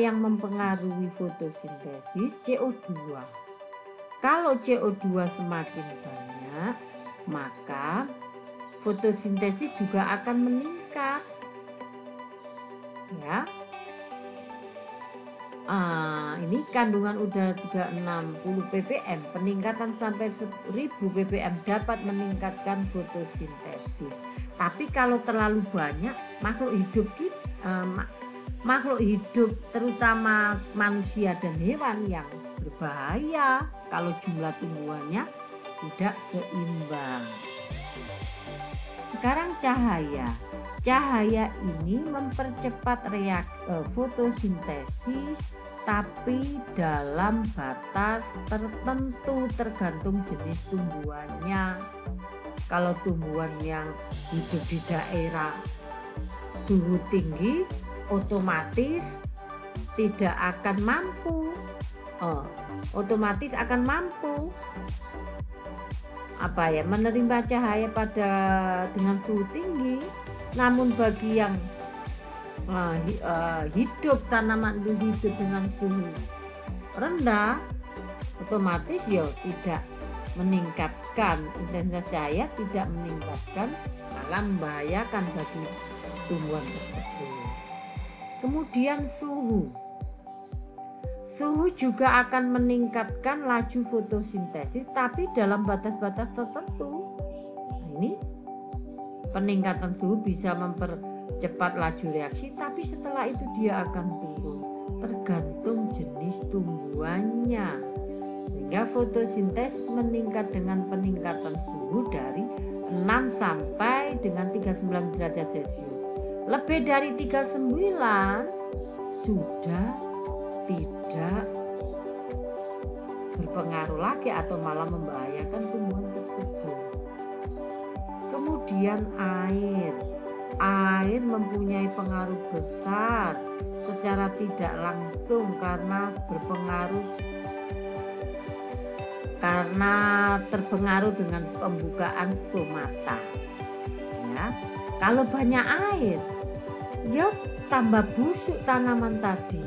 yang mempengaruhi fotosintesis? CO2. Kalau CO2 semakin banyak, maka fotosintesis juga akan meningkat. Ya. Ini kandungan udara 360 ppm, peningkatan sampai 1000 ppm dapat meningkatkan fotosintesis. Tapi kalau terlalu banyak, makhluk hidup terutama manusia dan hewan yang berbahaya kalau jumlah tumbuhannya tidak seimbang. Sekarang cahaya. Cahaya ini mempercepat fotosintesis, tapi dalam batas tertentu tergantung jenis tumbuhannya. Kalau tumbuhan yang hidup di daerah suhu tinggi, otomatis tidak akan mampu. Otomatis akan mampu menerima cahaya dengan suhu tinggi. Namun bagi yang tanaman hidup dengan suhu rendah, otomatis tidak meningkatkan intensitas cahaya, tidak meningkatkan, malah membahayakan bagi tumbuhan tersebut. Kemudian suhu juga akan meningkatkan laju fotosintesis, tapi dalam batas-batas tertentu. Ini peningkatan suhu bisa mempercepat laju reaksi, tapi setelah itu dia akan turun tergantung jenis tumbuhannya. Sehingga fotosintesis meningkat dengan peningkatan suhu dari 6 sampai dengan 39 derajat Celcius. Lebih dari 39 sudah tidak berpengaruh lagi atau malah membahayakan tumbuhan tersebut. Kemudian air mempunyai pengaruh besar secara tidak langsung karena terpengaruh dengan pembukaan stomata. Ya, kalau banyak air, tambah busuk tanaman tadi.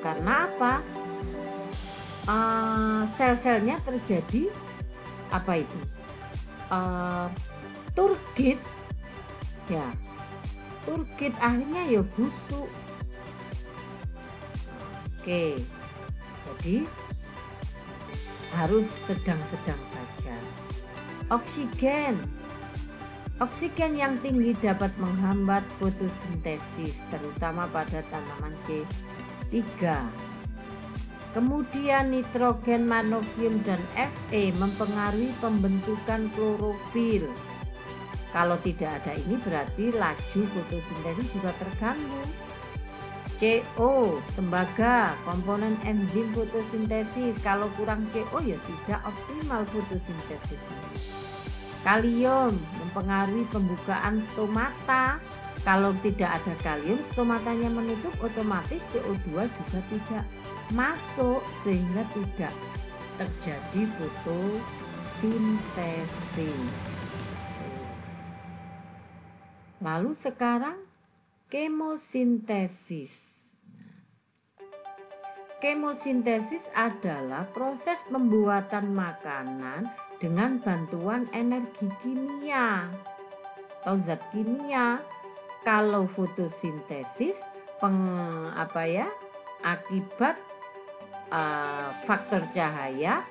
Karena apa? Sel-selnya terjadi turgid. Ya, turgid akhirnya busuk. Oke, jadi harus sedang-sedang saja. Oksigen yang tinggi dapat menghambat fotosintesis, terutama pada tanaman C3. Kemudian nitrogen, magnesium, dan Fe mempengaruhi pembentukan klorofil. Kalau tidak ada ini berarti laju fotosintesis juga terganggu. CO, tembaga, komponen enzim fotosintesis. Kalau kurang CO tidak optimal fotosintesis. Kalium mempengaruhi pembukaan stomata. Kalau tidak ada kalium, stomatanya menutup, otomatis CO2 juga tidak masuk sehingga tidak terjadi fotosintesis. Lalu sekarang kemosintesis. Kemosintesis adalah proses pembuatan makanan dengan bantuan energi kimia atau zat kimia. Kalau fotosintesis akibat faktor cahaya.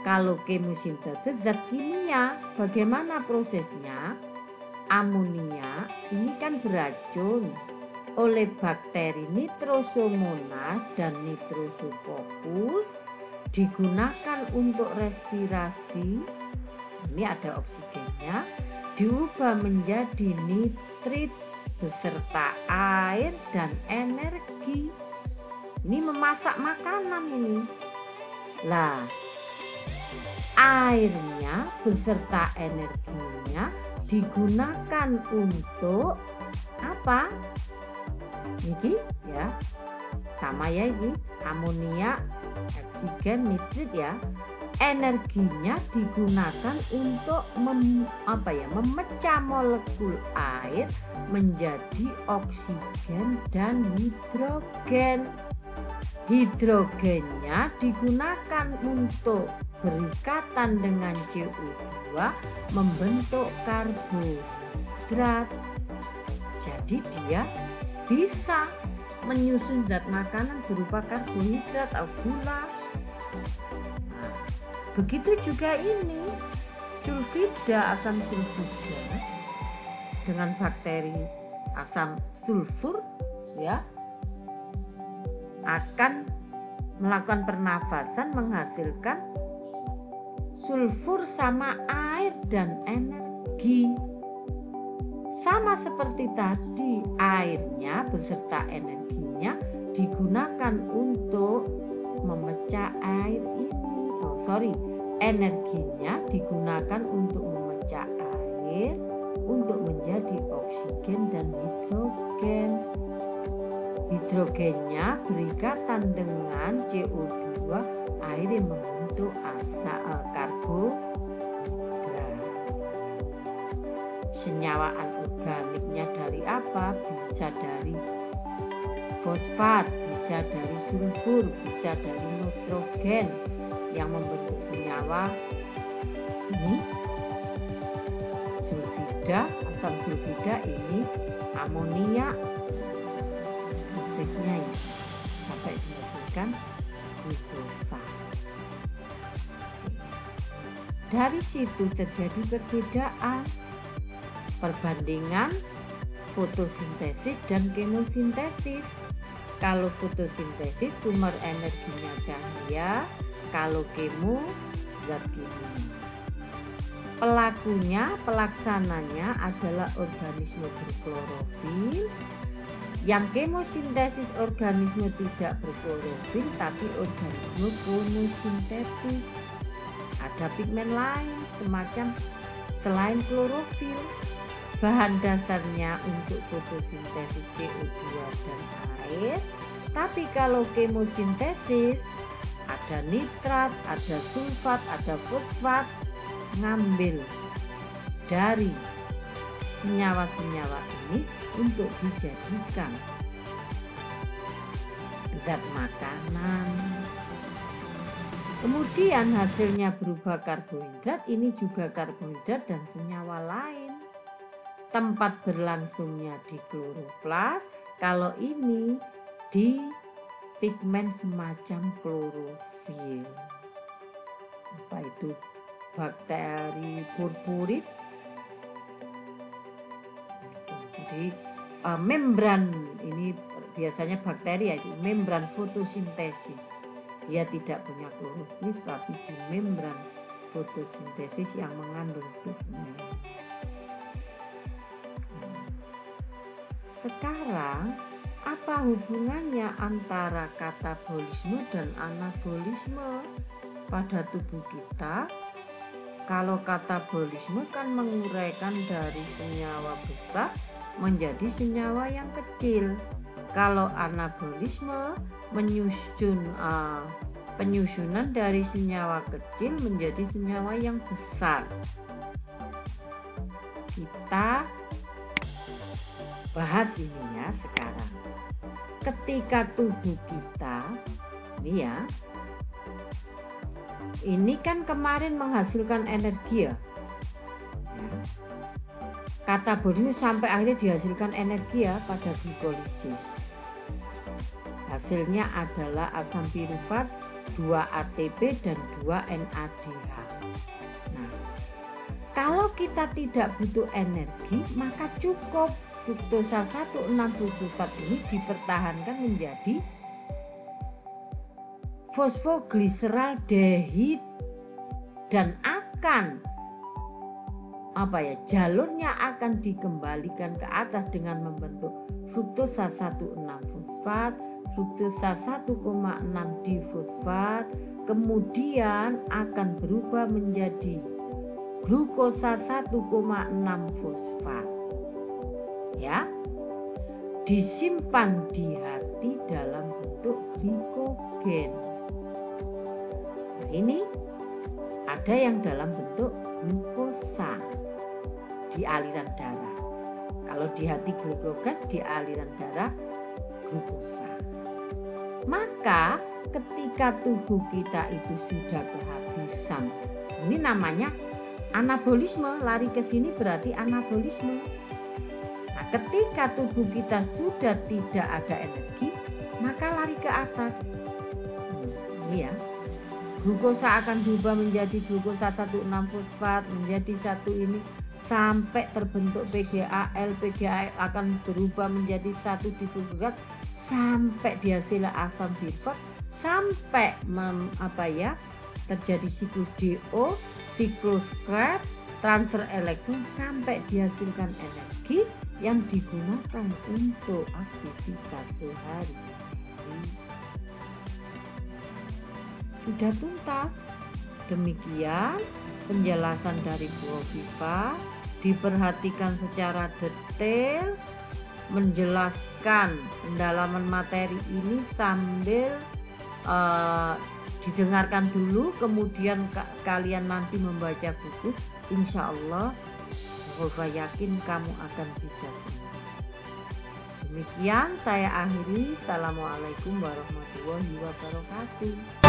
Kalau kemosintesis zat kimia. Bagaimana prosesnya? Amonia ini kan beracun. Oleh bakteri Nitrosomonas dan Nitrosococcus digunakan untuk respirasi. Ini ada oksigennya, diubah menjadi nitrit beserta air dan energi. Ini memasak makanan ini. Lah, airnya beserta energinya digunakan untuk apa? Ini sama ini amonia, oksigen, nitrit ya. energinya digunakan untuk memecah molekul air menjadi oksigen dan hidrogen. Hidrogennya digunakan untuk berikatan dengan CO2 membentuk karbohidrat. Jadi dia bisa menyusun zat makanan berupa karbohidrat atau gula. Nah, begitu juga ini sulfida, asam sulfida dengan bakteri asam sulfur ya akan melakukan pernafasan menghasilkan sulfur sama air dan energi. Sama seperti tadi, airnya beserta energinya digunakan untuk memecah air ini. Energinya digunakan untuk memecah air untuk menjadi oksigen dan hidrogen. Hidrogennya berikatan dengan CO2, air yang membentuk karbohidrat. Senyawa anorganiknya dari apa? Bisa dari fosfat, bisa dari sulfur, bisa dari nitrogen yang membentuk senyawa ini sulfida, asam sulfida ini amonia, prosesnya ya sampai dihasilkan glukosa. Dari situ terjadi perbedaan perbandingan fotosintesis dan kemosintesis. Kalau fotosintesis sumber energinya cahaya, kalau kemo zat kimia. Pelaksananya adalah organisme berklorofil. Yang kemosintesis organisme tidak berklorofil tapi organisme fotosintetik. Ada pigmen lain semacam selain klorofil. Bahan dasarnya untuk fotosintesis CO2 dan air. Tapi kalau kemosintesis ada nitrat, ada sulfat, ada fosfat, ngambil dari senyawa-senyawa ini untuk dijadikan zat makanan. Kemudian hasilnya berupa karbohidrat, ini juga karbohidrat dan senyawa lain. Tempat berlangsungnya di kloroplas, kalau ini di pigmen semacam klorofil. Apa itu? Bakteri purpurit. Jadi membran ini biasanya bakteri ya, membran fotosintesis. Dia tidak punya klorofil tapi di membran fotosintesis yang mengandung pigmen. Sekarang apa hubungannya antara katabolisme dan anabolisme pada tubuh kita? Kalau katabolisme kan menguraikan dari senyawa besar menjadi senyawa yang kecil. Kalau anabolisme penyusunan dari senyawa kecil menjadi senyawa yang besar. Kita bahas ini ya sekarang. Ketika tubuh kita ini kan kemarin menghasilkan energi ya. Katabolisme sampai akhirnya dihasilkan energi ya pada glikolisis. Hasilnya adalah asam pirufat, 2 ATP dan 2 NADH. Nah, kalau kita tidak butuh energi maka cukup fruktosa 1,6-fruktosa ini dipertahankan menjadi fosfogliseraldehid dan akan jalurnya akan dikembalikan ke atas dengan membentuk fruktosa 1,6-fosfat, fruktosa 1,6-difosfat, kemudian akan berubah menjadi glukosa 1,6-fosfat. Ya, disimpan di hati dalam bentuk glikogen. Nah, ini ada yang dalam bentuk glukosa di aliran darah. Kalau di hati glukogen, di aliran darah glukosa. Maka ketika tubuh kita itu sudah kehabisan, ini namanya anabolisme, lari ke sini berarti anabolisme. Nah, ketika tubuh kita sudah tidak ada energi, maka lari ke atas. Ini ya. Glukosa akan berubah menjadi glukosa 1,6-fosfat, menjadi satu ini sampai terbentuk PGAL. PGAL akan berubah menjadi satu difosfat sampai dihasilkan asam sulfat, sampai terjadi siklus DO, siklus Krebs, transfer elektron, sampai dihasilkan energi yang digunakan untuk aktivitas sehari-hari. Sudah tuntas. Demikian penjelasan dari Bu Hovifa, diperhatikan secara detail, menjelaskan pendalaman materi ini sambil didengarkan dulu, kemudian kalian nanti membaca buku. Insya Allah Hovifa yakin kamu akan bisa semua. Demikian saya akhiri. Assalamualaikum warahmatullahi wabarakatuh.